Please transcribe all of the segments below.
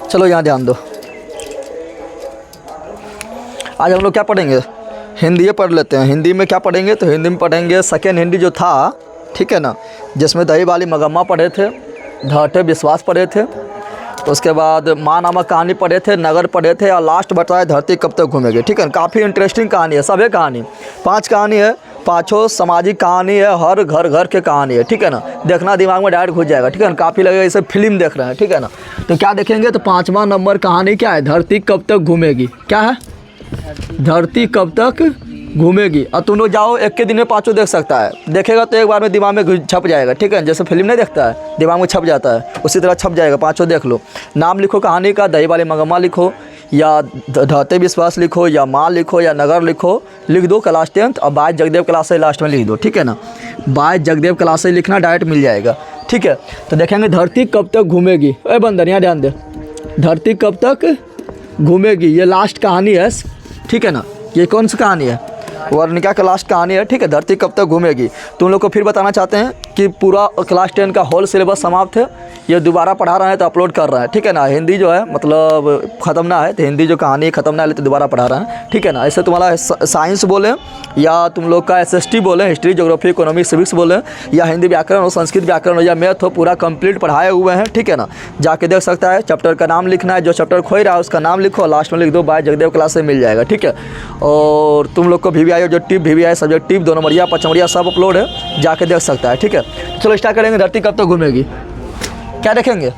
चलो यहाँ ध्यान दो। आज हम लोग क्या पढ़ेंगे, हिंदी पढ़ लेते हैं। हिंदी में क्या पढ़ेंगे, तो हिंदी में पढ़ेंगे सेकेंड हिंदी जो था, ठीक है ना, जिसमें दही वाली मगम्मा पढ़े थे, ढाटे विश्वास पढ़े थे, उसके बाद माँ नामक कहानी पढ़े थे, नगर पढ़े थे, और लास्ट बताया धरती कब तक घूमेगी। ठीक है, काफ़ी इंटरेस्टिंग कहानी है, सब है कहानी, 5 कहानी है, पाँचों सामाजिक कहानी है, हर घर घर के कहानी है। ठीक है ना, देखना दिमाग में डायरेक्ट घुस जाएगा। ठीक है ना, काफ़ी लगेगा इसे फिल्म देख रहे हैं। ठीक है ना, तो क्या देखेंगे, तो 5वां नंबर कहानी क्या है, धरती कब तक घूमेगी। क्या है, धरती कब तक घूमेगी। और तुम लोग जाओ एक के दिन में 5 देख सकता है, देखेगा तो एक बार में दिमाग में छप जाएगा। ठीक है, जैसे फिल्म नहीं देखता है दिमाग में छप जाता है, उसी तरह छप जाएगा। 5 देख लो। नाम लिखो कहानी का, दही वाली मगम्मा लिखो, या ढाते विश्वास लिखो, या माँ लिखो, या नगर लिखो, लिख दो क्लास 10th, और बाय जगदेव क्लास से लास्ट में लिख दो। ठीक है ना, बाय जगदेव क्लास से लिखना, डायरेक्ट मिल जाएगा। ठीक है, तो देखेंगे धरती कब तक घूमेगी। अरे बंदर यहाँ ध्यान दे, धरती कब तक घूमेगी, ये लास्ट कहानी है। ठीक है ना, ये कौन सी कहानी है, वर्णिका का लास्ट कहानी है। ठीक है, धरती कब तक घूमेगी। तुम लोग को फिर बताना चाहते हैं कि पूरा क्लास 10 का होल सिलेबस समाप्त है, ये दोबारा पढ़ा रहे हैं तो अपलोड कर रहे हैं। ठीक है ना, हिंदी जो है मतलब ख़त्म ना है, तो हिंदी जो कहानी ख़त्म ना है तो दोबारा पढ़ा रहे हैं। ठीक है ना, ऐसे तुम्हारा साइंस बोले, या तुम लोग का SST बोले, हिस्ट्री ज्योग्राफी इकोनॉमिक्स सिविक्स बोले, या हिंदी व्याकरण हो, संस्कृत व्याकरण हो, या मैथ हो, पूरा कंप्लीट पढ़ाए हुए हैं। ठीक है ना, जाके देख सकता है। चैप्टर का नाम लिखना है, जो चैप्टर खोई रहा है उसका नाम लिखो, लास्ट में लिख दो बाय जगदेव क्लास से मिल जाएगा। ठीक है, और तुम लोग को VVI जो टिप, VVI सब्जेक्ट टिप, 2 नंबरिया 5 नंबरिया सब अपलोड है, जाके देख सकता है। ठीक है, चलो स्टार्ट करेंगे। धरती कब तक घूमेगी, क्या देखेंगे,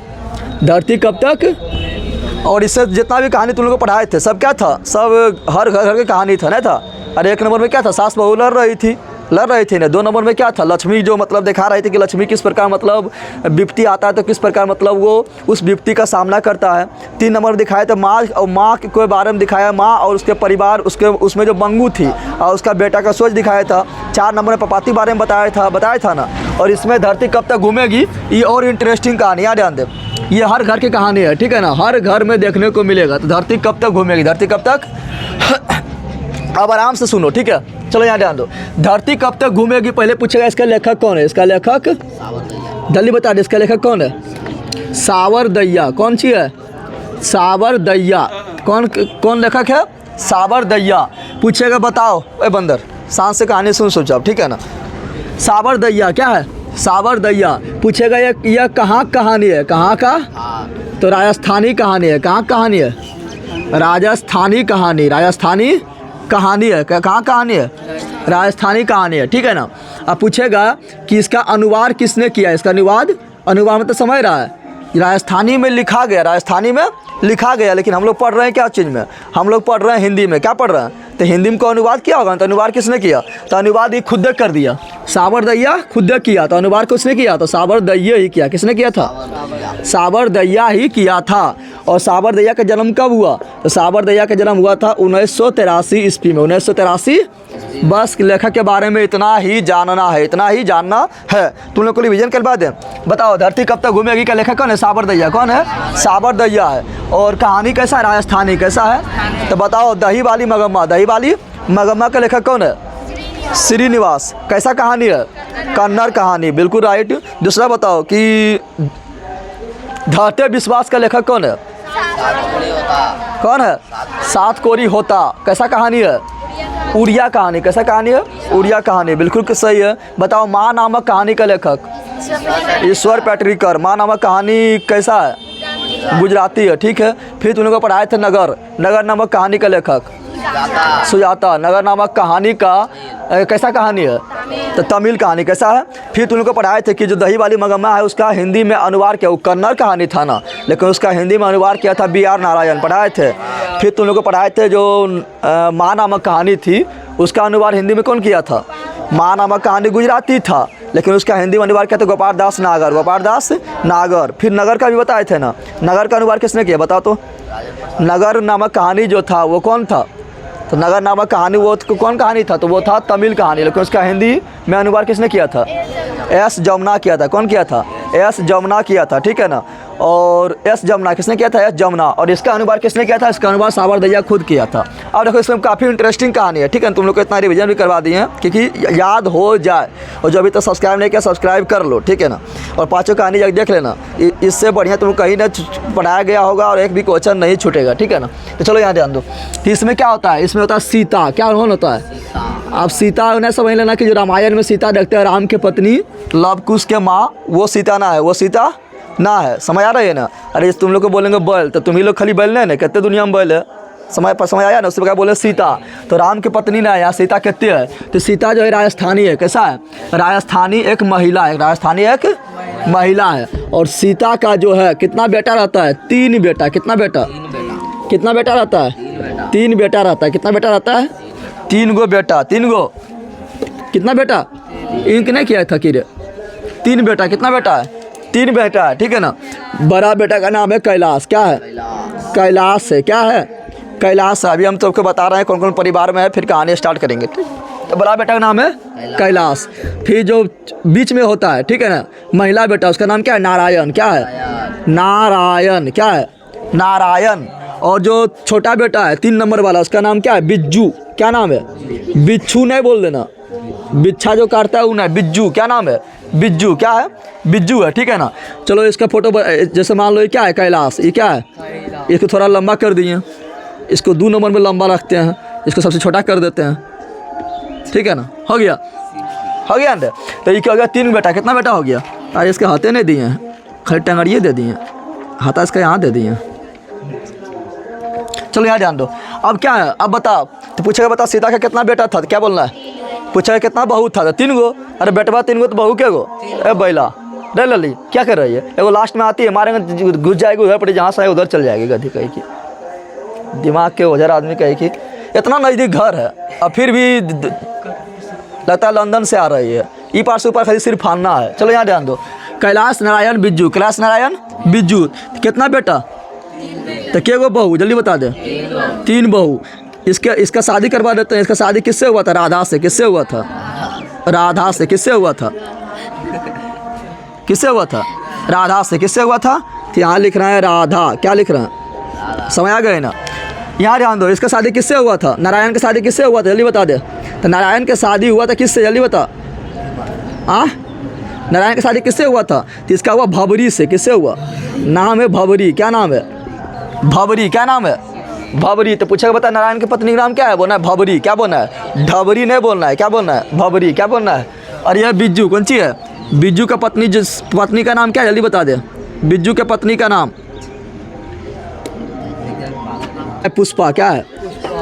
धरती कब तक। और इससे जितना भी कहानी तुम लोग को पढ़ाए थे सब क्या था, सब हर घर घर की कहानी था, नहीं था। और 1 नंबर में क्या था, सास बहू लड़ रही थी ना। 2 नंबर में क्या था, लक्ष्मी जो मतलब दिखा रही थी कि लक्ष्मी किस प्रकार मतलब विपत्ति आता है तो किस प्रकार मतलब वो उस विपत्ति का सामना करता है। 3 नंबर दिखाया तो माँ, और माँ के बारे में दिखाया, माँ और उसके परिवार, उसके उसमें जो मंगू थी और उसका बेटा का सोच दिखाया था। 4 नंबर में पपाती बारे में बताया था ना। और इसमें धरती कब तक घूमेगी, ये और इंटरेस्टिंग कहानी, यहाँ ध्यान दे, ये हर घर की कहानी है। ठीक है ना, हर घर में देखने को मिलेगा। तो धरती कब तक घूमेगी, धरती कब तक अब आराम से सुनो। ठीक है, चलो यहाँ ध्यान दो। धरती कब तक घूमेगी, पहले पूछेगा इसका लेखक कौन है। इसका लेखक जल्दी बता दे, इसका लेखक कौन है, सावरदैया। कौन सी है, सावरदैया। कौन लेखक है, सावरदैया। पूछेगा बताओ, ए बंदर सांस से कहानी सुन चुपचाप। ठीक है ना, सावरदैया क्या है, सावरदैया। पूछेगा यह कहाँ कहानी है, कहाँ का, तो राजस्थानी कहानी है। कहाँ कहानी है, राजस्थानी कहानी, राजस्थानी कहानी है। कहाँ कहानी है, राजस्थानी कहानी है। ठीक है ना, अब पूछेगा कि इसका अनुवाद किसने किया। इसका अनुवाद में तो समझ रहा है, राजस्थानी में लिखा गया, राजस्थानी में लिखा गया, लेकिन हम लोग पढ़ रहे हैं क्या चीज़ में, हम लोग पढ़ रहे हैं हिंदी में। क्या पढ़ रहे हैं, तो हिंदी में को अनुवाद किया होगा, तो अनुवाद किसने किया, तो अनुवाद ये खुद कर दिया, सावरदैया खुद किया। तो अनुवाद किसने किया, तो सावरदैया ही किया। किसने किया था, सावरदैया ही किया था। और सावरदैया का जन्म कब हुआ, तो सावरदैया का जन्म हुआ था 1983 ईस्वी में, 1983। बस लेखक के बारे में इतना ही जानना है, इतना ही जानना है। तुम लोग को रिवीजन करवा दें। बताओ धरती कब तक घूमेगी का लेखक कौन है, सावरदैया। कौन है, सावरदैया है। और कहानी कैसा है, राजस्थानी कैसा है, तो बताओ दही वाली मगम्मा, दही वाली मगम्मा का लेखक कौन है, श्रीनिवास। कैसा कहानी है, कन्नड़ कहानी, बिल्कुल राइट। दूसरा बताओ कि ढाटे विश्वास का लेखक कौन है, कौन है, 7 कोरी होता। कैसा कहानी है, उड़िया कहानी। कैसा कहानी है, उड़िया कहानी, बिल्कुल सही है। बताओ माँ नामक कहानी का लेखक ईश्वर पेटरीकर। माँ नामक कहानी कैसा है, गुजराती है। ठीक है, फिर तुम लोग को पढ़ाए थे नगर, नगर नामक कहानी का लेखक सुजाता। नगर नामक कहानी का कैसा कहानी है, तो तमिल कहानी। कैसा है, फिर तुम लोग को पढ़ाए थे कि जो दही वाली मगम्मा है उसका हिंदी में अनुवाद किया, वो कन्नड़ कहानी था ना, लेकिन उसका हिंदी में अनुवाद किया था BR नारायण, पढ़ाए थे। फिर तुम लोग को पढ़ाए थे जो माँ नामक कहानी थी उसका अनुवाद हिंदी में कौन किया था, माँ नामक कहानी गुजराती था, लेकिन उसका हिंदी में अनुवाद किया था गोपाल दास नागर, गोपाल दास नागर। फिर नगर का भी बताए थे ना, नगर का अनुवाद किसने किया बताओ तो, नगर नामक कहानी जो था वो कौन था, तो नगर नामक कहानी वो कौन कहानी था, तो वो था तमिल कहानी, लेकिन उसका हिंदी में अनुवाद किसने किया था, S जमुना किया था। कौन किया था, एस जमुना किया था, ठीक है ना। और एस जमुना किसने किया था? एस जमुना। और इसका अनुवाद किसने किया था? इसका अनुवाद सावरदैया खुद किया था। अब देखो इसमें काफ़ी इंटरेस्टिंग कहानी है, ठीक है। तुम लोग को इतना रिवीजन भी करवा दिए हैं क्योंकि याद हो जाए। और जो अभी तक सब्सक्राइब नहीं किया सब्सक्राइब कर लो, ठीक है ना। और पाँचों कहानी जब देख लेना, इससे बढ़िया तुम कहीं ना पढ़ाया गया होगा और एक भी क्वेश्चन नहीं छूटेगा, ठीक है ना। तो चलो यहाँ ध्यान दो। तो इसमें क्या होता है? इसमें होता है सीता। क्या होता है? अब सीता उन्हें समझ लेना कि जो रामायण में सीता देखते हैं राम की पत्नी लव कुश के माँ, वो सीता ना है, वो सीता ना है। समझ आ रही है ना? अरे तुम लोग को बोलेंगे बैल, तो तुम ही लोग खाली बैल नहीं ना, कहते दुनिया में बैल है। समझ आया ना? उससे क्या बोले सीता, तो राम की पत्नी ना है, यहाँ सीता कहते हैं। तो सीता जो है राजस्थानी है। कैसा है? राजस्थानी एक महिला है, राजस्थानी एक महिला है। और सीता का जो है कितना बेटा रहता है? 3 बेटा। कितना बेटा? कितना बेटा रहता है? 3 बेटा रहता है। कितना बेटा रहता है? 3 गो बेटा। 3 गो कितना बेटा? इंक नहीं किया था कि 3 बेटा। कितना बेटा है? 3 बेटा है, ठीक है ना। बड़ा बेटा का नाम है कैलाश। क्या है? कैलाश है। क्या है? कैलाश है। अभी हम तुमको बता रहे हैं कौन कौन परिवार में है, फिर कहानी स्टार्ट करेंगे। तो बड़ा बेटा का नाम है कैलाश। फिर जो बीच में होता है, ठीक है ना, महिला बेटा, उसका नाम क्या है? नारायण। क्या है? नारायण। क्या है? नारायण। और जो छोटा बेटा है 3 नंबर वाला, उसका नाम क्या है? बिज्जू। क्या नाम है? बिच्छू नहीं बोल देना, बिच्छा जो काटता है वो ना, बिज्जू। क्या नाम है? बिज्जू। क्या है? बिज्जू है, ठीक है ना। चलो इसका फोटो जैसे मान लो ये क्या है? कैलाश। ये क्या है? इसको थोड़ा लंबा कर दिए, इसको 2 नंबर में लंबा रखते हैं, इसको सबसे छोटा कर देते हैं, ठीक है ना। हो गया? हो गया ना। तो ये क्या हो गया? 3 बेटा। कितना बेटा हो गया? अरे इसके हाथे नहीं दिए हैं, खाली टंगड़िए दे दिए, हाथा इसका यहाँ दे दिए। चलो यहाँ ध्यान दो। अब क्या है? अब बताओ। तो पूछेगा बता सीता का कितना बेटा था? तो क्या बोलना है? पूछेगा कितना बहू था? तो 3 गो। अरे बेटवा 3 गो तो बहू के गो? ए बैला डर लली क्या कर रही है? एगो लास्ट में आती है, मारेंगे घुस जाएगी उधर पड़ी, जहाँ से उधर चल जाएगी गधी। कहीं की दिमाग के ओझर आदमी कहीं की इतना नज़दीक घर है और फिर भी लगता है लंदन से आ रही है। ई पार से ऊपर खाली सिर्फ फानना है। चलो यहाँ ध्यान दो। कैलाश नारायण बिज्जू। कैलाश नारायण बिज्जू। कितना बेटा? तो क्या गो बहू? जल्दी बता दे। 3 बहू। इसका शादी करवा देते हैं। इसका शादी किससे हुआ था? राधा से। किससे हुआ था? राधा से। किससे हुआ था? किससे हुआ था? राधा से। किससे हुआ था? तो यहाँ लिख रहा है राधा। क्या लिख रहा है? समझ आ गए ना? यहाँ ध्यान दो। इसका शादी किससे हुआ था? नारायण का शादी किससे हुआ था? जल्दी बता दे। तो नारायण का शादी हुआ था किससे? जल्दी बता। नारायण का शादी किससे हुआ था? तो इसका हुआ भबरी से। किससे हुआ? नाम है भबरी। क्या नाम है? भबरी। क्या नाम है? भबरी। तो पूछेगा बता नारायण की पत्नी का नाम क्या है? बोलना है भबरी। क्या बोलना है? ढबरी नहीं बोलना है। क्या बोलना है? भबरी। क्या बोलना है? और यह बिज्जू कौन सी है? बिज्जू का पत्नी, जिस पत्नी का नाम क्या है? जल्दी बता दे। बिज्जू के पत्नी का नाम पुष्पा। क्या है?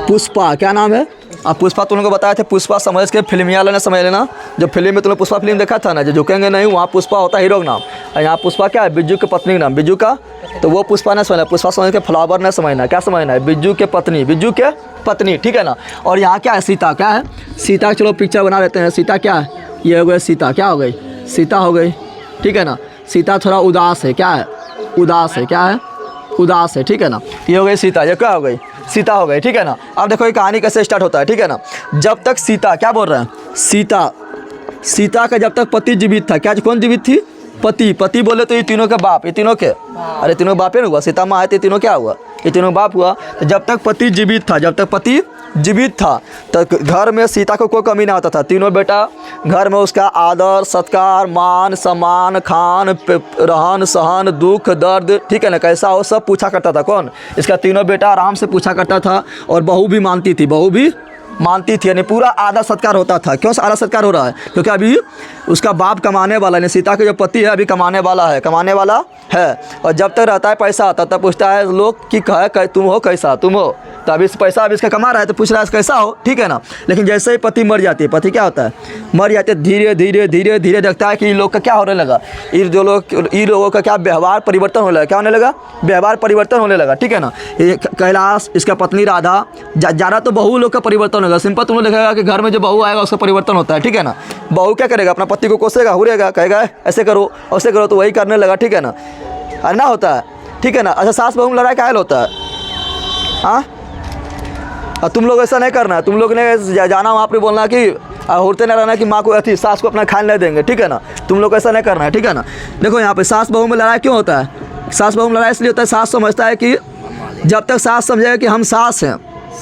पुष्पा। क्या नाम है? अब पुष्पा तुम लोगों को बताए थे। पुष्पा समझ के फिल्म वाला ने समझ लेना। जो फिल्म में तुम लोग पुष्पा फिल्म देखा था ना, जो झुकेंगे नहीं, वहाँ पुष्पा होता है हीरो का नाम। और यहाँ पुष्पा क्या है? बिज्जू के पत्नी का नाम। बिज्जू का तो वो पुष्पा नहीं समझना, पुष्पा समझ के फ्लावर नहीं समझना। क्या समझना है? बिज्जू के पत्नी। बिज्जू के पत्नी, ठीक है ना। और यहाँ क्या है? सीता। क्या है? सीता। चलो पिक्चर बना लेते हैं। सीता क्या है? ये हो गई सीता। क्या हो गई? सीता हो गई, ठीक है ना। सीता थोड़ा उदास है। क्या है? उदास है। क्या है? उदास है, ठीक है ना। ये हो गई सीता। ये क्या हो गई? सीता हो गई, ठीक है ना। अब देखो ये कहानी कैसे स्टार्ट होता है, ठीक है ना। जब तक सीता, क्या बोल रहे हैं? सीता का जब तक पति जीवित था। क्या? कौन जीवित थी? पति। पति बोले तो ये तीनों के बाप। ये तीनों के, अरे तीनों बापे ना हुआ। सीता माँ है तो तीनों क्या हुआ? ये तीनों बाप हुआ। तो जब तक पति जीवित था, जब तक पति जीवित था तो घर में सीता को कोई कमी ना होता था। तीनों बेटा घर में उसका आदर सत्कार मान सम्मान खान रहन सहन दुख दर्द, ठीक है ना, कैसा हो सब पूछा करता था। कौन? इसका तीनों बेटा आराम से पूछा करता था। और बहू भी मानती थी। बहू भी मानती थी, यानी पूरा आदर सत्कार होता था। क्यों आदर सत्कार हो रहा है? क्योंकि अभी उसका बाप कमाने वाला है, सीता का जो पति है अभी कमाने वाला है, कमाने वाला है। और जब तक रहता है पैसा आता तब पूछता है लोग कि कहे तुम हो कैसा, तुम हो। तो अभी पैसा अभी इसका कमा रहा है तो पूछ रहा है कैसा हो, ठीक है ना। लेकिन जैसे ही पति मर जाती है, पति क्या होता है? मर जाते धीरे धीरे धीरे धीरे देखता है कि इन लोग का क्या होने लगा, इन लोगों का क्या व्यवहार परिवर्तन होने लगा। क्या होने लगा? व्यवहार परिवर्तन होने लगा, ठीक है ना। कैलाश, इसका पत्नी राधा, ज़्यादा तो बहू लोग का परिवर्तन होगा। सिंपल तुम लोग देखेगा कि घर में जो बहू आएगा उसका परिवर्तन होता है, ठीक है ना। बहू क्या करेगा? अपना पति को कोसेगा, हुरेगा, कहेगा ऐसे करो ऐसे करो, तो वही करने लगा, ठीक है ना। ना होता है, ठीक है ना। अच्छा सास बहू में लड़ाई काहे होता है? हाँ, तुम लोग ऐसा नहीं करना है। तुम लोग ने जाना वहाँ पर बोलना कि और उड़ते ना रहना कि माँ को अथी सास को अपना खाने नहीं देंगे, ठीक है ना। तुम लोग ऐसा नहीं करना है, ठीक है ना। देखो यहाँ पे सास बहू में लड़ाई क्यों होता है? सास बहू में लड़ाई इसलिए होता है, सास समझता है कि जब तक सास समझेगा कि हम सास हैं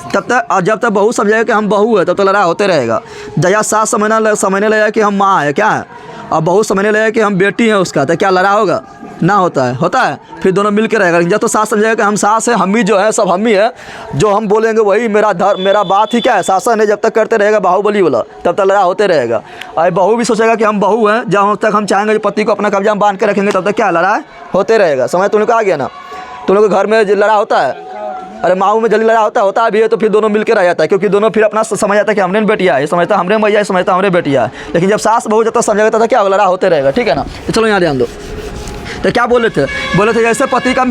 तब तक, और जब तक बहू समझेगा कि हम बहू है तब तक लड़ाई होते रहेगा। जया सास समझने लगेगा कि हम माँ है क्या है, और बहू समझने लगेगा कि हम बेटी हैं उसका, तो क्या लड़ाई होगा? ना होता है फिर दोनों मिल के रहेगा। जब तो सास समझेगा कि हम सास है, हम ही जो है सब हम ही है, जो हम बोलेंगे वही मेरा धर्म, मेरा बात ही क्या है, शासन है, जब तक करते रहेगा बाहुबली वाला तब तक लड़ाई होते रहेगा। और बहू भी सोचेगा कि हम बहू हैं, जब तक हम चाहेंगे जो पति को अपना कब्जा में बांध के रखेंगे तब तक क्या लड़ाई होते रहेगा। समझ तुम लोग को आ गया ना। तुम लोग के घर में लड़ाई होता है, अरे माऊ में जल्दी लड़ा होता भी है, तो फिर दोनों मिलकर रह जाता है, क्योंकि दोनों फिर अपना समझ जाता है कि हमने बेटिया है, समझता हमरे मैया है, समझता हमरे बेटिया है। लेकिन जब सास बहू जब तक समझेगा था क्या लड़ा होते रहेगा, ठीक है ना। तो चलो यहाँ ध्यान दो। तो क्या बोले थे जैसे पति का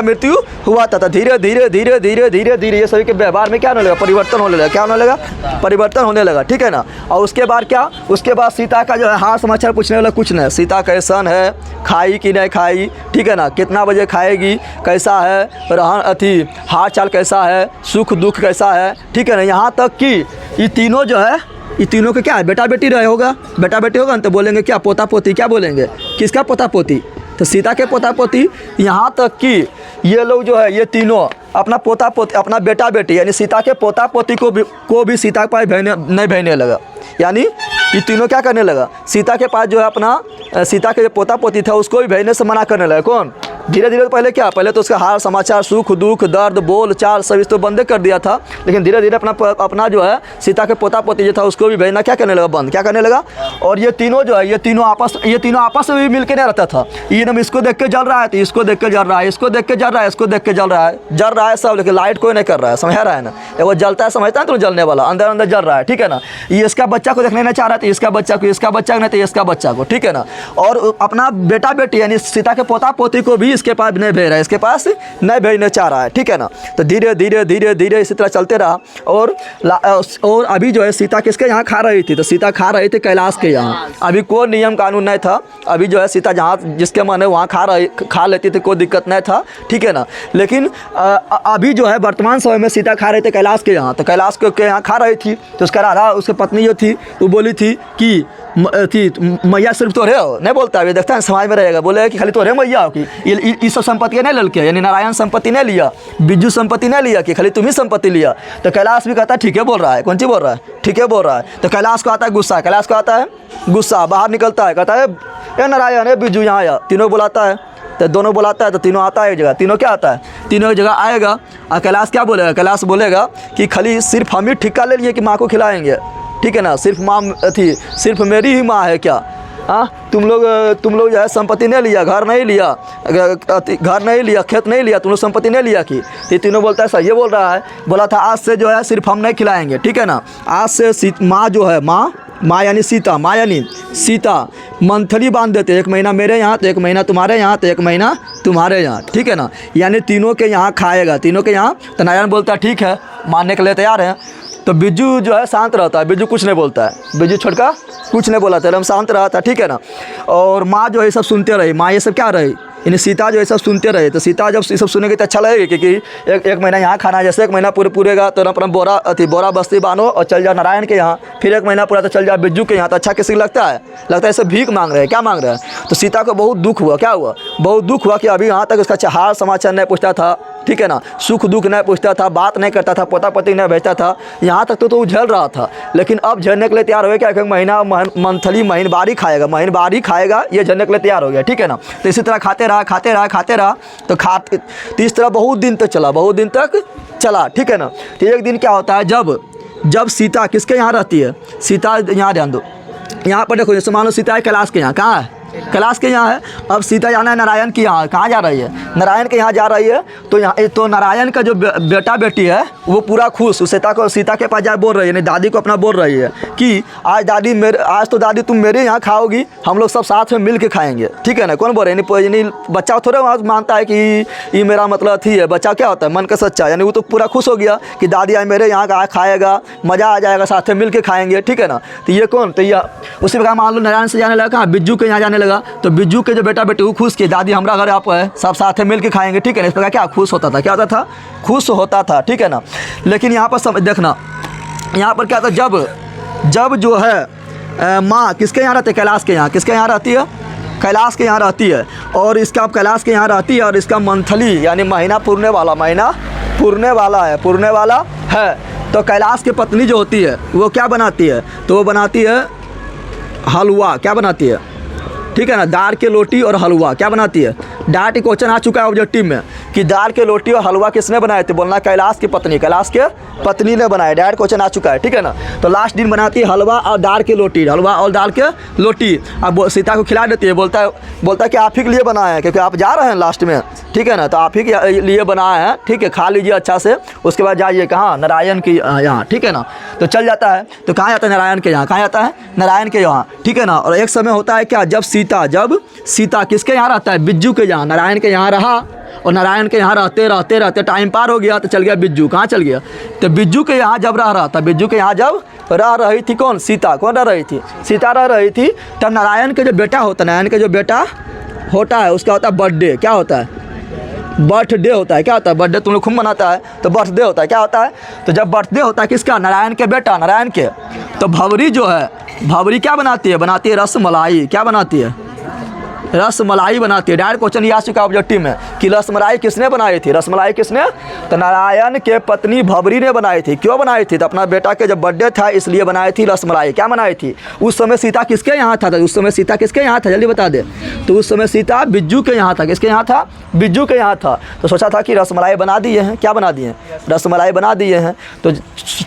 मृत्यु हुआ था, धीरे धीरे धीरे धीरे धीरे धीरे ये सभी के व्यवहार में क्या होने लगा, परिवर्तन होने लगा। क्या होने लगा? परिवर्तन होने लगा, ठीक है ना। और उसके बाद क्या, उसके बाद सीता का जो है हाल समाचार पूछने वाला कुछ नहीं, सीता कैसन है, खाई कि नहीं खाई, ठीक है ना, कितना बजे खाएगी, कैसा है रहन, अथी हाल चाल कैसा है, सुख दुख कैसा है, ठीक है ना। यहाँ तक कि ये तीनों जो है, ये तीनों के क्या है, बेटा बेटी रहे होगा, बेटा बेटी होगा तो बोलेंगे क्या, पोता पोती, क्या बोलेंगे, किसका पोता पोती, तो सीता के पोता पोती। यहाँ तक कि ये लोग जो है, ये तीनों अपना पोता पोती, अपना बेटा बेटी यानी सीता के पोता पोती को भी सीता के पास नहीं भेजने लगा। यानी ये तीनों क्या करने लगा, सीता के पास जो है अपना सीता के जो पोता पोती था उसको भी भेजने से मना करने लगा। कौन? धीरे धीरे। तो पहले तो उसका हाल समाचार, सुख दुख, दर्द, बोल चाल सब इस तो बंद कर दिया था, लेकिन धीरे धीरे अपना जो है सीता के पोता पोती जो था उसको भी भेजना क्या करने लगा, बंद क्या करने लगा। और ये तीनों जो है, ये तीनों आपस में भी मिल के नहीं रहता था। ये नम इसको देख के जल रहा है, तो इसको देख के जल रहा है, इसको देख के जल रहा है, इसको देख के जल रहा है सब, लेकिन लाइट कोई नहीं कर रहा है, समझ रहा है ना। वो जलता है, समझता है तो जलने वाला अंदर अंदर जल रहा है, ठीक है ना। ये इसका बच्चा को देखने नहीं चाह रहा था, इसका बच्चा को, इसका बच्चा नहीं तो इसका बच्चा को, ठीक है ना। और अपना बेटा बेटी यानी सीता के पोता पोती को भी इसके पास नहीं भेज रहा है, इसके पास नहीं भेजने चाह रहा है, ठीक है ना। तो धीरे धीरे धीरे धीरे इसी तरह चलते रहा। और अभी जो है सीता किसके यहाँ खा रही थी, तो सीता खा रही थी कैलाश के यहाँ। अभी कोई नियम कानून नहीं था, अभी जो है सीता जहाँ जिसके मन है वहाँ खा लेती थी, कोई दिक्कत नहीं था, ठीक है ना। लेकिन अभी जो है वर्तमान समय में सीता खा रही थी कैलाश के यहाँ, तो कैलाश के यहाँ खा रही थी, तो उसका राधा उसकी पत्नी जो थी वो बोली थी कि मैया सिर्फ तोरे हो, नहीं बोलता अभी देखता है समाज में रहेगा, बोले कि खाली तोरे मैया हो कि ये सब संपत्ति नहीं ललके, यानी नारायण संपत्ति नहीं लिया, बिज्जू संपत्ति नहीं लिया कि खाली तुम ही संपत्ति लिया। तो कैलाश भी कहता है ठीक है बोल रहा है, कौन सी बोल रहा है, ठीक है बोल रहा है। तो कैलाश को आता है गुस्सा, कैलाश को आता है गुस्सा, बाहर निकलता है, कहता है ए नारायण है बिज्जू यहाँ आया, तीनों बुलाता है, तो दोनों बुलाता है, तो तीनों आता है एक जगह, तीनों क्या आता है, तीनों एक जगह आएगा। और कैलाश क्या बोलेगा, कैलाश बोलेगा कि खाली सिर्फ हम ही ठिक्का ले लिए कि माँ को खिलाएंगे, ठीक है ना, सिर्फ माँ थी, सिर्फ मेरी ही माँ है क्या, हाँ तुम लोग जो है संपत्ति नहीं लिया, घर नहीं लिया, खेत नहीं लिया, तुम लोग संपत्ति नहीं लिया कि। तो तीनों बोलता है सर, ये बोल रहा है, बोला था आज से जो है सिर्फ हम नहीं खिलाएंगे, ठीक है ना। आज से माँ जो है, माँ यानी सीता मंथली बांध देते, 1 महीना मेरे यहाँ तो 1 महीना तुम्हारे यहाँ तो 1 महीना तुम्हारे यहाँ, ठीक है ना। यानी तीनों के यहाँ खाएगा, तीनों के यहाँ। तो नारायण बोलता है ठीक है, मानने के लिए तैयार है। तो बिज्जू जो है शांत रहता है, बिज्जू कुछ नहीं बोलता है, बिज्जू छोटका कुछ नहीं बोला था, एकदम शांत रहा था, ठीक है ना। और माँ जो है सब सुनते रही, माँ ये सब क्या रही, यानी सीता जो है सब सुनते रहे। तो सीता जब ये सब सुनेगी तो अच्छा लगेगा, क्योंकि एक महीना यहाँ खाना है, जैसे 1 महीना पूरेगा तो अपना बोरा बस्ती बांधो और चल जाओ नारायण के यहाँ, फिर 1 महीना पूरा तो चल जाओ बिज्जू के यहाँ। तो अच्छा किसी को लगता है ऐसे भीख मांग रहे हैं, क्या मांग रहे हैं। तो सीता को बहुत दुख हुआ, क्या हुआ, बहुत दुख हुआ कि अभी यहाँ तक उसका हाल समाचार नहीं पूछता था, ठीक है ना, सुख दुख नहीं पूछता था, बात नहीं करता था, पोता पोती नहीं भेजता था, यहाँ तक तो झेल रहा था। लेकिन अब झेलने के लिए तैयार हो गया, क्या 1 महीना मंथली महीनवारी खाएगा, ये झेलने के लिए तैयार हो गया, ठीक है ना। तो इसी तरह खाते रहा तो इस तरह बहुत दिन तक चला, ठीक है ना। तो एक दिन क्या होता है, जब सीता किसके यहाँ रहती है, सीता यहाँ ध्यान दो, यहाँ पर देखो, जैसे मान लो सीता है कैलाश के यहाँ, कहाँ है, कैलाश के यहाँ है। अब सीता जाना है नारायण के यहाँ, कहाँ जा रही है, नारायण के यहाँ जा रही है। तो नारायण का जो बेटा बेटी है वो पूरा खुश, सीता के पास जा बोल रही है, नहीं दादी को अपना बोल रही है कि आज तो दादी तुम मेरे यहाँ खाओगी, हम लोग सब साथ में मिल के खाएंगे, ठीक है ना। कौन बोल रहे हैं, यानी बच्चा थोड़े मानता है कि ये मेरा मतलब थी है, बच्चा क्या होता है मन का सच्चा, यानी वो तो पूरा खुश हो गया कि दादी आज मेरे यहाँ खाएगा, मज़ा आ जाएगा, साथ में मिल के खाएंगे, ठीक है ना। तो ये कौन, तो ये उसी प्रकार मान लो नारायण से जाने लगा, बिज्जू के यहाँ जाने लगा। तो बिज्जू के जो बेटा बेटी वो खुश कि दादी हमारा घर आप है, सब साथ में मिल के खाएंगे, ठीक है ना। इस प्रकार क्या खुश होता था, क्या होता था, खुश होता था, ठीक है ना। लेकिन यहाँ पर देखना, यहाँ पर क्या था, जब जो है माँ किसके यहाँ रहती है? कैलाश के यहाँ। किसके यहाँ रहती है? कैलाश के यहाँ रहती है। और इसका कैलाश के यहाँ रहती है और इसका मंथली यानी महीना पुरने वाला है। तो कैलाश की पत्नी जो होती है वो क्या बनाती है? तो वो बनाती है हलवा। क्या बनाती है? ठीक है ना, दाल के रोटी और हलवा क्या बनाती है? डायरेक्ट क्वेश्चन आ चुका है ऑब्जेक्टिव में कि दाल के रोटी और हलवा किसने बनाए थे? बोलना कैलाश की पत्नी। कैलाश के पत्नी ने बनाए, डायरेक्ट क्वेश्चन आ चुका है। ठीक है ना, तो लास्ट दिन बनाती है हलवा और दाल के रोटी, हलवा और दाल के रोटी। अब सीता को खिला देती है, बोलता है कि आप ही के लिए बनाए हैं क्योंकि आप जा रहे हैं लास्ट में। ठीक है ना, तो आप ही के लिए बनाए हैं। ठीक है, खा लीजिए अच्छा से, उसके बाद जाइए कहाँ? नारायण के यहाँ। ठीक है ना, तो चल जाता है। तो कहाँ जाता है? नारायण के यहाँ। कहाँ जाता है? नारायण के यहाँ। ठीक है ना, और एक समय होता है क्या? जब सीता किसके यहाँ रहता है? बिज्जू के यहाँ। नारायण के यहाँ रहा और नारायण के यहाँ रहते टाइम पार हो गया तो चल गया बिज्जू। कहाँ चल गया? तो बिज्जू के यहाँ जब रह रहा था, बिज्जू के यहाँ जब रह रही थी कौन? सीता। कौन रह रही थी? सीता रह रही थी। तब नारायण के जो बेटा होता है, नारायण के जो बेटा होता है उसका होता है बर्थडे। क्या होता है? बर्थडे होता है। क्या होता है? बर्थडे तुम लोग खूब मनाता है तो बर्थडे होता है। क्या होता है? तो जब बर्थडे होता है किसका? नारायण के बेटा, नारायण के। तो भंवरी जो है, भंवरी क्या बनाती है? बनाती है रसमलाई। क्या बनाती है? रसमलाई बनाती है। डायरेक्ट क्वेश्चन ये आ चुका ऑब्जेक्टिव में कि रसमलाई किसने बनाई थी? रसमलाई किसने? तो नारायण के पत्नी भंवरी ने बनाई थी। क्यों बनाई थी? तो अपना बेटा के जब बर्थडे था इसलिए बनाई थी रसमलाई। क्या बनाई थी? उस समय सीता किसके यहाँ था? उस समय सीता किसके यहाँ था? जल्दी बता दे। तो उस समय सीता बिज्जू के यहाँ था। किसके यहाँ था? बिज्जू के यहाँ था। तो सोचा था कि रसमलाई बना दिए हैं। क्या बना दिए हैं? रसमलाई बना दिए हैं। तो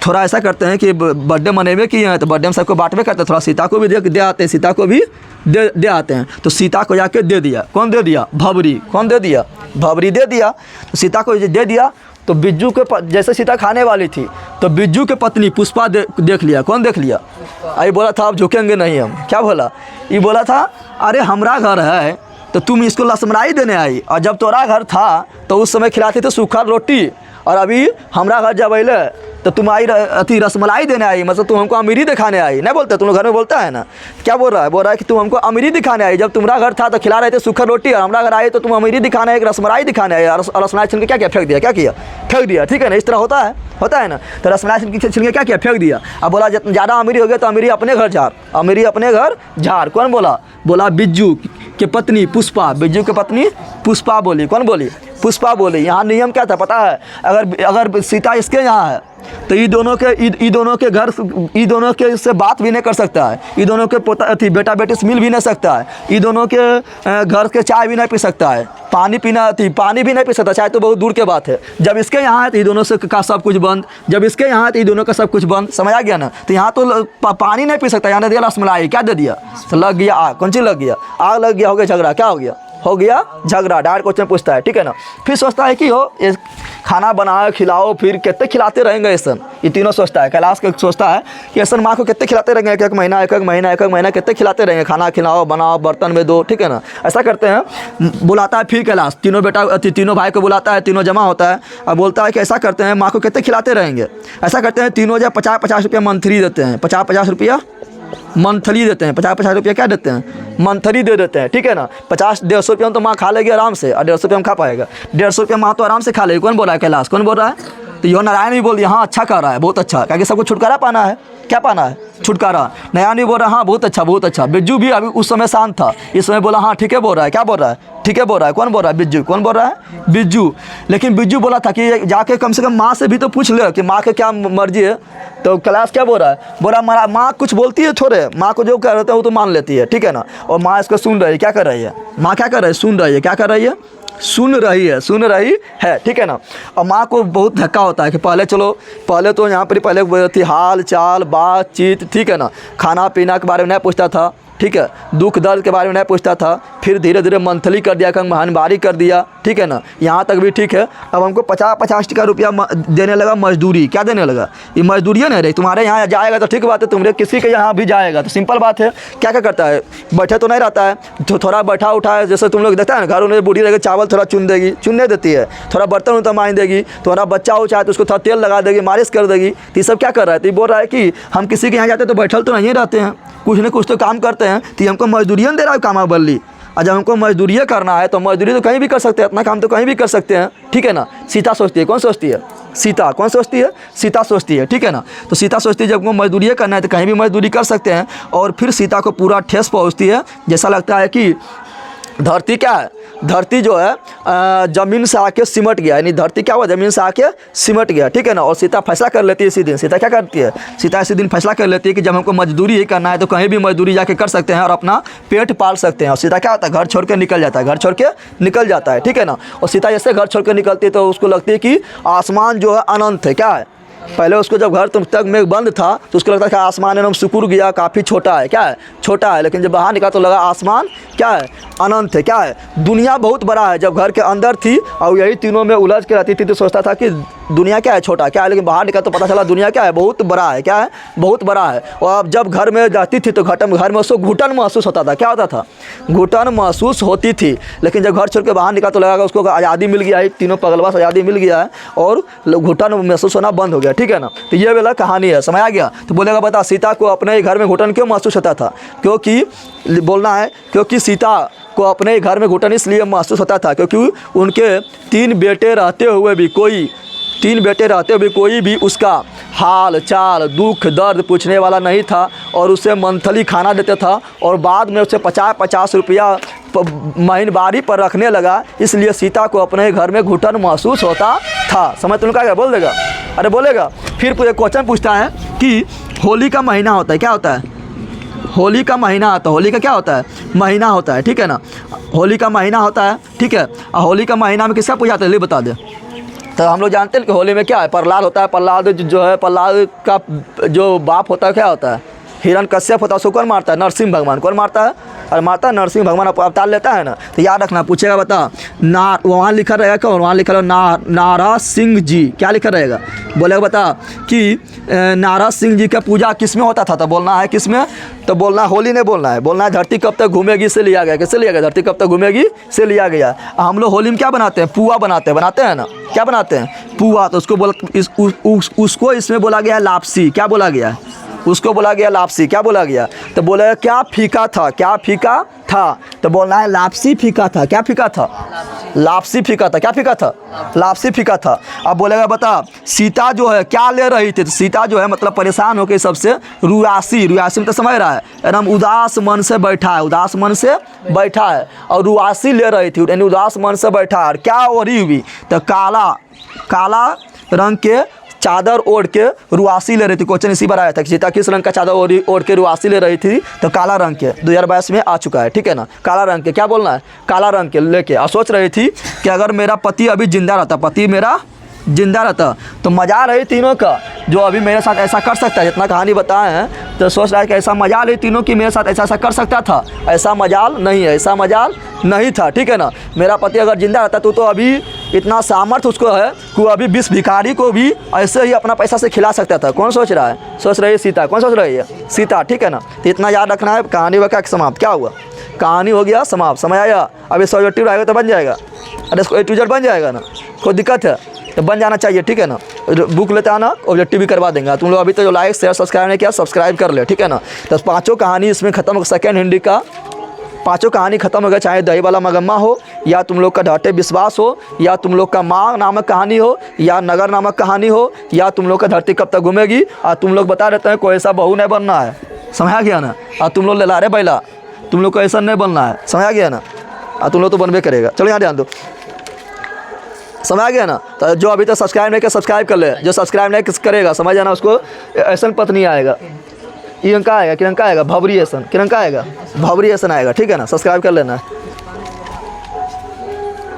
थोड़ा ऐसा करते हैं कि बर्थडे मनेबे किए हैं तो बर्थडे में सबको बांटवे करते हैं, थोड़ा सीता को भी दे आते हैं, सीता को भी दे आते हैं। तो सीता को जाके दे दिया। कौन दे दिया? भंवरी। कौन दे दिया? भंवरी दे दिया। तो सीता को दे दिया तो बिज्जू के जैसे सीता खाने वाली थी तो बिज्जू के पत्नी पुष्पा देख लिया। कौन देख लिया? आई बोला था अब झुकेंगे नहीं हम। क्या बोला? ये बोला था अरे हमारा घर है तो तुम इसको रसमलाई देने आई, और जब तोरा घर था तो उस समय खिलाते थे सूखा रोटी, और अभी हमारा घर जब अले तो तुम आई अति रसमलाई देने आई, मतलब तुम हमको अमीरी दिखाने आई। नहीं बोलते? तुम लोग घर में बोलता है ना। क्या बोल रहा है? बोल रहा है कि तुम हमको अमीरी दिखाने आई। जब तुम्हारा घर था तो खिला रहे थे सूखा रोटी, और हमारा घर आए तो तुम अमीरी दिखाने आए, रसमलाई दिखाने आए। और रसमलाई छिल के क्या फेंक दिया? क्या किया? फेंक दिया। ठीक है ना, इस तरह होता है ना। तो रसमलाई छिल के क्या किया? फेंक दिया। अब बोला ज़्यादा अमीरी हो गया तो अमीरी अपने घर झाड़, अमीरी अपने घर झाड़। कौन बोला? बोला बिज्जू की पत्नी पुष्पा। बिज्जू की पत्नी पुष्पा बोली। कौन बोली? पुष्पा बोली। यहाँ नियम क्या था पता है? अगर सीता इसके यहाँ है तो ये दोनों के से बात भी नहीं कर सकता है, ये दोनों के बेटा बेटी से मिल भी नहीं सकता है, ये दोनों के घर के चाय भी नहीं पी सकता है, पानी भी नहीं पी सकता, चाहे तो बहुत दूर के बात है। जब इसके यहाँ है तो ये दोनों से का सब कुछ बंद, जब इसके यहाँ है तो ये दोनों का सब कुछ बंद। समझ आ गया ना? तो यहाँ तो पानी नहीं पी सकता, यहाँ दे दिया रसमलाई। क्या दे दिया? तो लग गया आग। कौन चीज़ लग गया? आग लग गया, हो गया झगड़ा। क्या हो गया? हो गया झगड़ा। डायरेक्ट क्वेश्चन पूछता है। ठीक है ना, फिर सोचता है कि खाना बनाओ खिलाओ, फिर कितने खिलाते रहेंगे ऐसा। ये तीनों सोचता है। कैलाश के सोचता है कि ऐसा माँ को कितने खिलाते रहेंगे, एक एक महीना कितने खिलाते रहेंगे, खाना खिलाओ बनाओ बर्तन में दो। ठीक है ना, ऐसा करते हैं। बुलाता है फिर कैलाश तीनों भाई को बुलाता है, तीनों जमा होता है और बोलता है कि ऐसा करते हैं माँ को कितने खिलाते रहेंगे। ऐसा करते हैं तीनों जब 50-50 रुपया मंथली देते हैं, 50-50 रुपया मंथली देते हैं, 50-50 रुपया क्या देते हैं? मंथली दे देते हैं। ठीक है ना, 50-150 रुपया तो माँ खा लेगी आराम से, और 150 रुपया हम खा पाएगा। 150 रुपया माँ तो आराम से खा लेगी। कौन बोल रहा है? कैलाश। कौन बोल रहा है? तो यो नारायण भी बोल दिया हाँ अच्छा कर रहा है, बहुत अच्छा, क्योंकि सबको छुटकारा पाना है। क्या पाना है? छुटकारा। नारायण भी बोल रहा है हाँ बहुत अच्छा बहुत अच्छा। बिज्जू भी अभी उस समय शांत था, इस समय बोला हाँ ठीक है बोल रहा है। क्या बोल रहा है? ठीक है बोल रहा है। कौन बोल रहा है? बिज्जू। कौन बोल रहा है? बिज्जू। लेकिन बिज्जू बोला था कि जाके कम से कम माँ से भी तो पूछ ले कि माँ के क्या मर्जी है। तो कैलाश क्या बोल रहा है? बोल रहा है माँ कुछ बोलती है छोड़े, माँ को जो कह रहे थे वो तो मान लेती है। ठीक है ना, और माँ इसको सुन रही है। क्या कर रही है? माँ क्या कर रही है? सुन रही है। क्या कर रही है? सुन रही है। ठीक है ना, और माँ को बहुत धक्का होता है कि पहले तो यहाँ पर पहले थी हाल चाल बातचीत। ठीक है ना, खाना पीना के बारे में नहीं पूछता था। ठीक है, दुख दर्द के बारे में नहीं पूछता था। फिर धीरे धीरे मंथली कर दिया, महानबारी कर दिया। ठीक है ना, यहाँ तक भी ठीक है। अब हमको 50-50 टका रुपया देने लगा मजदूरी। क्या देने लगा? ये मजदूरी नहीं रही। तुम्हारे यहाँ जाएगा तो ठीक बात है, तुम्हारे किसी के यहाँ भी जाएगा तो सिंपल बात है। क्या क्या करता है? बैठे तो नहीं रहता है, तो थोड़ा बैठा उठा है, जैसे तुम लोग देखता है ना घर में बूढ़ी रहेगी, चावल थोड़ा चुनने देती है, थोड़ा बर्तन उतना मांज देगी, तुम्हारा बच्चा हो चाहे तो उसको थोड़ा तेल लगा देगी, मालिश कर देगी। तो ये सब क्या कर रहा है? तो ये बोल रहा है कि हम किसी के यहाँ जाते तो बैठल तो नहीं रहते हैं, कुछ न कुछ तो काम करते हैं। तो हमको मजदूरियन दे रहा है कामा बल्ली, और जब हमको मजदूरी करना है तो मजदूरी तो कहीं भी कर सकते हैं, अपना काम तो कहीं भी कर सकते हैं, ठीक है ना। सीता सोचती है, कौन सोचती है? सीता। कौन सोचती है? सीता सोचती है, ठीक है ना। तो सीता सोचती है जब हमको मजदूरी करना है तो कहीं भी मजदूरी कर सकते हैं। और फिर सीता को पूरा ठेस पहुँचती है, जैसा लगता है कि धरती क्या है, धरती जो है ज़मीन से आके सिमट गया, यानी धरती क्या हुआ, ज़मीन से आके सिमट गया, ठीक है ना। और सीता फैसला कर लेती है इसी दिन। सीता क्या करती है? सीता इसी दिन फैसला कर लेती है कि जब हमको मजदूरी ही करना है तो कहीं भी मजदूरी जाके कर सकते हैं और अपना पेट पाल सकते हैं। और सीता क्या होता है, घर छोड़ के निकल जाता है, घर छोड़ के निकल जाता है, ठीक है ना। और सीता जैसे घर छोड़ के निकलती है तो उसको लगती है कि आसमान जो है अनंत है, क्या है। पहले उसको जब घर तक में बंद था तो उसको लगता था कि आसमान एकदम सिकुड़ गया, काफ़ी छोटा है, क्या है, छोटा है। लेकिन जब बाहर निकला तो लगा आसमान क्या है, अनंत है, क्या है, दुनिया बहुत बड़ा है। जब घर के अंदर थी और यही तीनों में उलझ के रहती थी तो सोचता था कि दुनिया क्या है, छोटा क्या है। लेकिन बाहर निकला तो पता चला दुनिया क्या है, बहुत बड़ा है, क्या है, बहुत बड़ा है। और अब जब घर में जाती थी तो घर में उसको घुटन महसूस होता था, क्या होता था, घुटन महसूस होती थी। लेकिन जब घर छोड़ के बाहर निकला तो लगा उसको आज़ादी मिल गया है, तीनों पगलवा से आज़ादी मिल गया है और घुटन महसूस होना बंद हो गया, ठीक है ना। तो ये वाला कहानी है, समझ आ गया। तो बोलेगा बता सीता को अपने ही घर में घुटन क्यों महसूस होता था, क्योंकि बोलना है क्योंकि सीता को अपने घर में घुटन इसलिए महसूस होता था क्योंकि उनके तीन बेटे रहते हुए भी कोई भी उसका हाल चाल दुख दर्द पूछने वाला नहीं था और उसे मंथली खाना देता था और बाद में उसे 50-50 रुपया महीनवारी पर रखने लगा। इसलिए सीता को अपने घर में घुटन महसूस होता था। समझ तुम क्या बोल देगा, अरे बोलेगा। फिर क्वेश्चन पूछता है कि होली का महीना होता है, क्या होता है, होली का महीना आता है, होली का क्या होता है, महीना होता है, ठीक है ना। होली का महीना होता है, ठीक है। और होली का महीना में किसका पूजा होता है, ले बता दे। तो हम लोग जानते हैं कि होली में क्या है, प्रहलाद होता है। प्रहलाद जो है, प्रहलाद का जो बाप होता है क्या होता है, हिरण्यकश्यप होता है। उसको कौन मारता है, नरसिंह भगवान। कौन मारता है, और मारता है नरसिंह भगवान, अवतार लेता है ना। तो याद रखना, पूछेगा बता वहाँ लिखा रहेगा क्या, वहाँ लिखा रहेगा नारा सिंह जी, क्या लिखा रहेगा, बोलेगा बता कि नारा सिंह जी का पूजा किस में होता था। तो बोलना है किस में, तो बोलना होली नहीं बोलना है, बोलना है धरती कब तक घूमेगी से लिया गया। किससे लिया गया, धरती कब तक घूमेगी से लिया गया। हम लोग होली में क्या बनाते हैं, पुआ बनाते हैं ना, क्या बनाते हैं, पुआ। तो उसको इसमें बोला गया लापसी, क्या बोला गया है, उसको बोला गया लापसी। क्या बोला गया, तो बोला क्या फीका था, क्या फीका था। तो बोलना है लापसी फीका था, क्या फीका था, लापसी फीका था, क्या फीका था, लापसी फीका था। अब बोलेगा बता सीता जो है क्या ले रही थी। तो सीता जो है मतलब परेशान होकर सबसे रुआसी में तो समझ रहा है, एकदम उदास मन से बैठा है, उदास मन से बैठा है और रुआसी ले रही थी, यानी उदास मन से बैठा है। और क्या ओढ़ी हुई, तो काला रंग के चादर ओढ़ के रुआसी ले रही थी। क्वेश्चन इसी बार आया था कि सीता किस रंग का चादर ओढ़ के रुआसी ले रही थी, तो काला रंग के 2022 में आ चुका है, ठीक है ना। काला रंग के, क्या बोलना है, काला रंग के लेके। और सोच रही थी कि अगर मेरा पति अभी जिंदा रहता, पति मेरा जिंदा रहता तो मजा रही तीनों का, जो अभी मेरे साथ ऐसा कर सकता है। जितना कहानी बताए हैं तो सोच रहा है कि ऐसा मजाल है तीनों की मेरे साथ ऐसा कर सकता था। ऐसा मजाल नहीं है, ऐसा मजाल नहीं था, ठीक है ना। मेरा पति अगर जिंदा रहता तो अभी इतना सामर्थ्य उसको है कि वो अभी 20 भिखारी को भी ऐसे ही अपना पैसा से खिला सकता था। कौन सोच रहा है, सोच रही है सीता। कौन सोच रही है, सीता, ठीक है ना। तो इतना याद रखना है। कहानी वह क्या समाप्त, क्या हुआ, कहानी हो गया समाप्त, समझ आया। अब ये ऑब्जेक्टिव रहेगा तो बन जाएगा, अरे इसको A to Z बन जाएगा ना, कोई दिक्कत है तो बन जाना चाहिए, ठीक है ना। बुक लेते आना, ऑब्जेक्टिव भी करवा देंगे। तुम लोग अभी तो जो लाइक शेयर सब्सक्राइब नहीं किया, सब्सक्राइब कर ले, ठीक है ना। तो 5 कहानी इसमें खत्म हो, सेकेंड हिंदी का 5 कहानी खत्म हो गया। चाहे दही वाला मगम्मा हो, या तुम लोग का ढाटे विश्वास हो, या तुम लोग का माँ नामक कहानी हो, या नगर नामक कहानी हो, या तुम लोग का धरती कब तक घूमेगी। और तुम लोग बता देते हैं कोई ऐसा बहू नहीं बनना है, समझा गया ना। और तुम लोग ललारे बैला, तुम लोग को ऐसा नहीं बनना है, समझा गया ना। और तुम लोग तो बनबे करेगा। चलो यहाँ ध्यान दो, समझ आ गया ना। तो जो अभी तक सब्सक्राइब नहीं किया सब्सक्राइब कर ले, जो सब्सक्राइब नहीं करेगा समझ जाना उसको ऐसा पत्नी आएगा, ये अंका आएगा, किरंका आएगा, भवरी ऐसा, किरंका आएगा, भवरी ऐसा आएगा, ठीक है ना। सब्सक्राइब कर लेना।